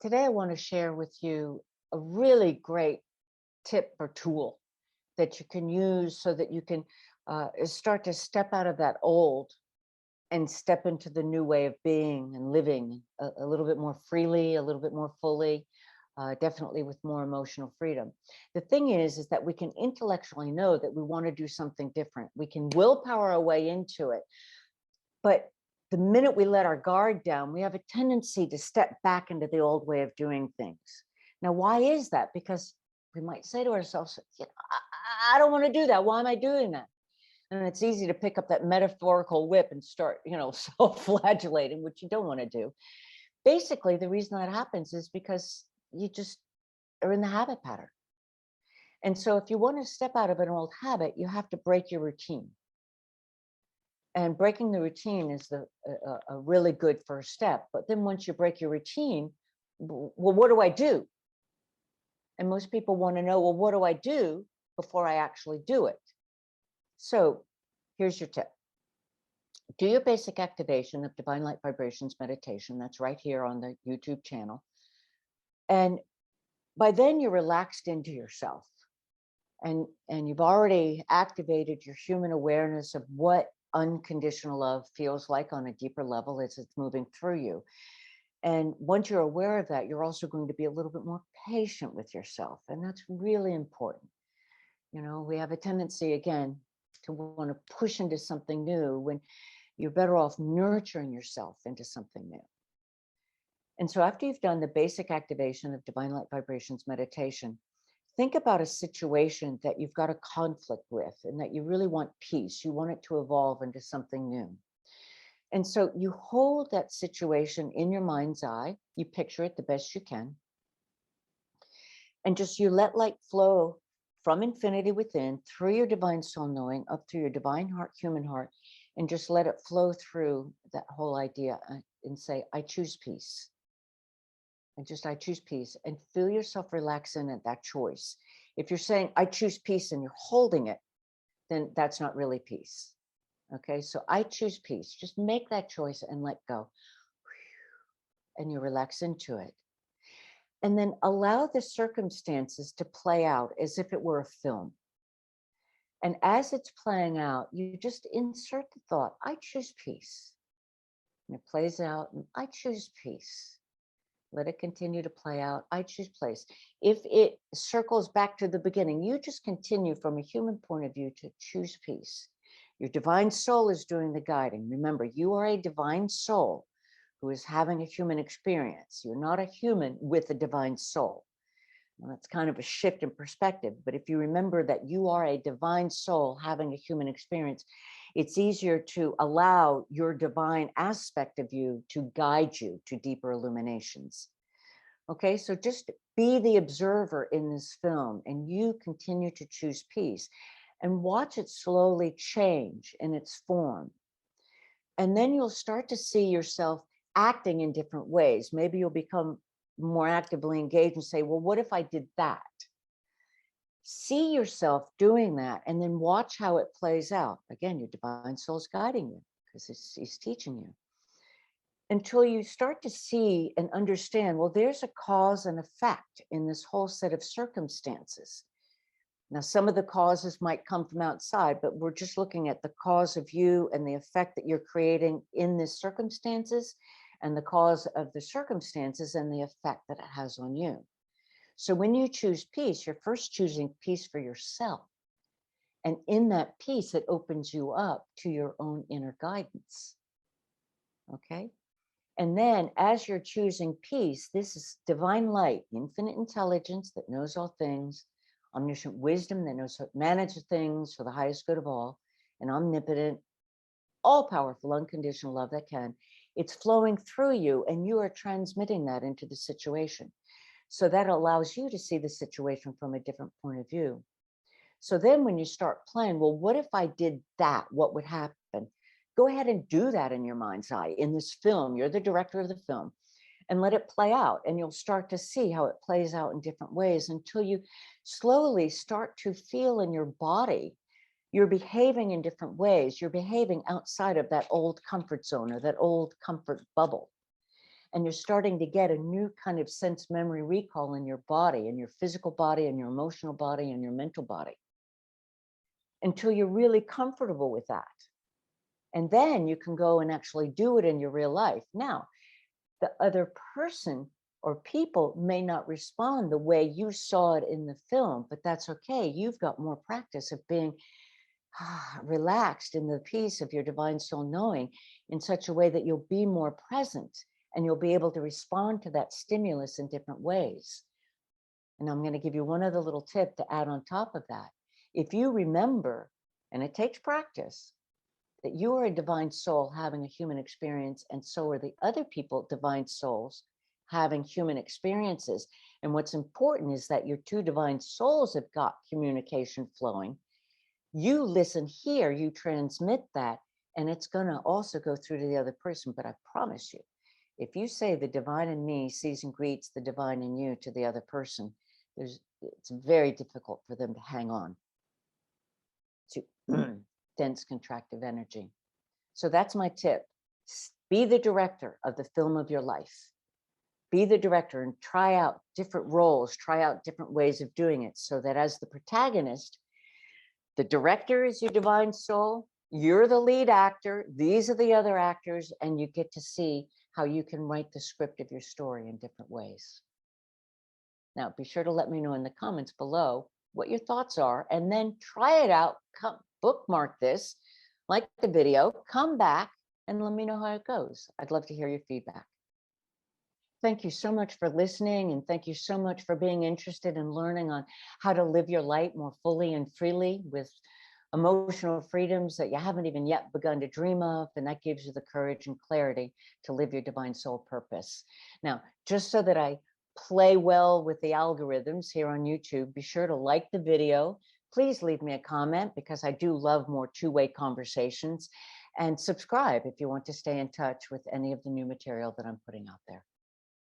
Today, I want to share with you a really great tip or tool that you can use so that you can start to step out of that old and step into the new way of being and living a little bit more freely, a little bit more fully, definitely with more emotional freedom. The thing is that we can intellectually know that we want to do something different. We can willpower our way into it, but the minute we let our guard down, we have a tendency to step back into the old way of doing things. Now, why is that? Because we might say to ourselves, I don't want to do that. Why am I doing that? And it's easy to pick up that metaphorical whip and start, self-flagellating, which you don't want to do. Basically, the reason that happens is because you just are in the habit pattern. And so if you want to step out of an old habit, you have to break your routine. And breaking the routine is a really good first step. But then once you break your routine, well, what do I do? And most people want to know, well, what do I do before I actually do it? So here's your tip. Do your basic activation of Divine Light Vibrations meditation. That's right here on the YouTube channel. And by then you're relaxed into yourself. And you've already activated your human awareness of what unconditional love feels like on a deeper level as it's moving through you. And once you're aware of that, you're also going to be a little bit more patient with yourself. And that's really important. We have a tendency, again, to want to push into something new when you're better off nurturing yourself into something new. And so after you've done the basic activation of Divine Light Vibrations meditation, think about a situation that you've got a conflict with and that you really want peace. You want it to evolve into something new. And so you hold that situation in your mind's eye. You picture it the best you can. And just you let light flow from infinity within, through your divine soul knowing, up through your divine heart, human heart, and just let it flow through that whole idea and say, I choose peace. And just, I choose peace, and feel yourself relax in at that choice. If you're saying, I choose peace, and you're holding it, then that's not really peace. Okay, so I choose peace. Just make that choice and let go. And you relax into it. And then allow the circumstances to play out as if it were a film. And as it's playing out, you just insert the thought, I choose peace. And it plays out, and I choose peace. Let it continue to play out. I choose place. If it circles back to the beginning, you just continue from a human point of view to choose peace. Your divine soul is doing the guiding. Remember, you are a divine soul who is having a human experience. You're not a human with a divine soul. Well, that's kind of a shift in perspective. But if you remember that you are a divine soul having a human experience, it's easier to allow your divine aspect of you to guide you to deeper illuminations. Okay, so just be the observer in this film, and you continue to choose peace and watch it slowly change in its form. And then you'll start to see yourself acting in different ways. Maybe you'll become more actively engaged and say, well, what if I did that? See yourself doing that and then watch how it plays out. Again, your divine soul's guiding you because he's teaching you until you start to see and understand, well, there's a cause and effect in this whole set of circumstances. Now, some of the causes might come from outside, but we're just looking at the cause of you and the effect that you're creating in these circumstances and the cause of the circumstances and the effect that it has on you. So when you choose peace, you're first choosing peace for yourself. And in that peace, it opens you up to your own inner guidance. Okay? And then as you're choosing peace, this is divine light, infinite intelligence that knows all things, omniscient wisdom that knows how to manage things for the highest good of all, and omnipotent, all-powerful, unconditional love that can. It's flowing through you, and you are transmitting that into the situation. So that allows you to see the situation from a different point of view. So then when you start playing, well, what if I did that? What would happen? Go ahead and do that in your mind's eye. In this film, you're the director of the film, and let it play out. And you'll start to see how it plays out in different ways until you slowly start to feel in your body, you're behaving in different ways. You're behaving outside of that old comfort zone or that old comfort bubble. and you're starting to get a new kind of sense memory recall in your body, in your physical body, and your emotional body, and your mental body, until you're really comfortable with that. And then you can go and actually do it in your real life. Now, the other person or people may not respond the way you saw it in the film, but that's okay. You've got more practice of being relaxed in the peace of your divine soul knowing in such a way that you'll be more present and you'll be able to respond to that stimulus in different ways. And I'm going to give you one other little tip to add on top of that. If you remember, and it takes practice, that you are a divine soul having a human experience, and so are the other people, divine souls, having human experiences. And what's important is that your two divine souls have got communication flowing. You listen here, you transmit that, and it's going to also go through to the other person. But I promise you, if you say the divine in me sees and greets the divine in you to the other person, it's very difficult for them to hang on to dense contractive energy. So that's my tip. Be the director of the film of your life. Be the director and try out different roles, try out different ways of doing it, so that as the protagonist, the director is your divine soul, you're the lead actor, these are the other actors, and you get to see how you can write the script of your story in different ways. Now, be sure to let me know in the comments below what your thoughts are, and then try it out. Bookmark this, like the video, come back and let me know how it goes. I'd love to hear your feedback. Thank you so much for listening, and thank you so much for being interested in learning on how to live your light more fully and freely with emotional freedoms that you haven't even yet begun to dream of, and that gives you the courage and clarity to live your divine soul purpose. Now, just so that I play well with the algorithms here on YouTube, be sure to like the video. Please leave me a comment, because I do love more two-way conversations, and subscribe if you want to stay in touch with any of the new material that I'm putting out there.